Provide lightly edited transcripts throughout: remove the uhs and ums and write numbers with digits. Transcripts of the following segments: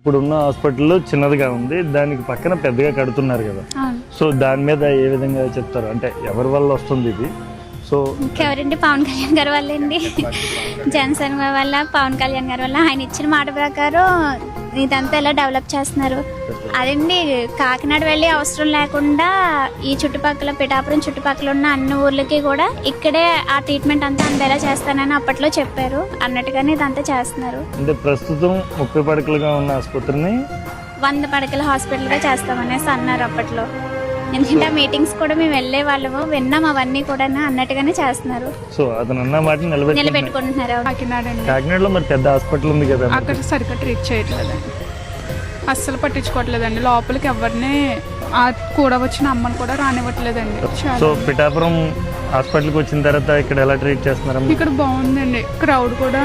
ఇప్పుడున్న హాస్పిటల్లో చిన్నదిగా ఉంది, దానికి పక్కన పెద్దగా కడుతున్నారు కదా. సో దాని మీద ఏ విధంగా చెప్తారు, అంటే ఎవరి వల్ల వస్తుంది ఇది? సో ఎవరండి? పవన్ కళ్యాణ్ గారి వల్ల అండి. జనసేన వల్ల, పవన్ కళ్యాణ్ గారి వల్ల. ఆయన ఇచ్చిన మాట ప్రకారం ఇదంతా ఎలా డెవలప్ చేస్తున్నారు అదండి. కాకినాడ వెళ్ళి అవసరం లేకుండా ఈ చుట్టుపక్కల పిఠాపురం చుట్టుపక్కల ఉన్న అన్ని ఊర్లకి కూడా ఇక్కడే ఆ ట్రీట్మెంట్ అంతా అందేలా చేస్తానని అప్పట్లో చెప్పారు. అన్నట్టుగానే ఇదంతా చేస్తున్నారు. అంటే ప్రస్తుతం 30 పడకలుగా ఉన్న ఆసుపత్రిని 100 పడకల హాస్పిటల్గా చేస్తామనేసి అన్నారు అప్పట్లో. ఎందుకంటే ఆ మీటింగ్స్ కూడా మేము వెళ్ళే వాళ్ళము, విన్నాం అవన్నీ కూడా అన్నట్టుగానే చేస్తున్నారు. సో అతను అన్న మాట నిలబెట్టుకుంటున్నారు. కాకినాడలో మరి పెద్ద హాస్పిటల్ ఉంది కదా, అక్కడ సరిగ్గా ట్రీట్ చేయట్లేదండి, అస్సలు పట్టించుకోవట్లేదండి. లోపలికి ఎవరిని కూడా వచ్చిన అమ్మని కూడా రానివ్వట్లేదండి. సో పిఠాపురం హాస్పిటల్కి వచ్చిన తర్వాత ఇక్కడ ఎలా ట్రీట్ చేస్తున్నారు? ఇక్కడ బాగుందండి, క్రౌడ్ కూడా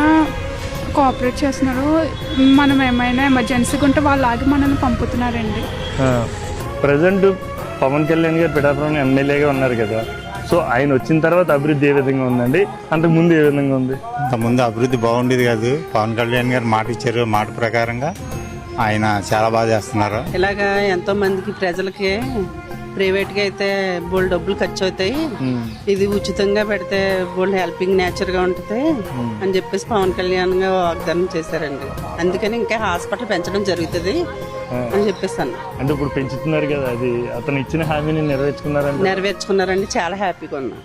కోఆపరేట్ చేస్తున్నారు. మనం ఏమైనా ఎమర్జెన్సీగా ఉంటే వాళ్ళు ఆగి మనల్ని పంపుతున్నారండి. ప్రజెంట్ పవన్ కళ్యాణ్ గారు పిఠాపురం ఎమ్మెల్యేగా ఉన్నారు కదా, సో ఆయన వచ్చిన తర్వాత అభివృద్ధి ఏ విధంగా ఉందండి, అంతకు ముందు ఏ విధంగా ఉంది? ముందు అభివృద్ధి బాగుండేది కాదు. పవన్ కళ్యాణ్ గారు మాట ఇచ్చారు, మాట ప్రకారంగా ఆయన చాలా బాగా చేస్తున్నారు. ఇలాగా ఎంతో మందికి ప్రజలకి ప్రైవేట్ గా అయితే బోల్డ్ డబ్బులు ఖర్చు అవుతాయి, ఇది ఉచితంగా పెడితే బోల్డ్ హెల్పింగ్ నేచర్ గా ఉంటుంది అని చెప్పేసి పవన్ కళ్యాణ్ గా వాగ్దానం చేశారండి. అందుకని ఇంకా హాస్పిటల్ పెంచడం జరుగుతుంది అని చెప్పేసాను. అంటే ఇప్పుడు పెంచుతున్నారు కదా, అది అతను ఇచ్చిన హామీని నెరవేర్చుకున్నారండి. చాలా హ్యాపీగా ఉన్నా.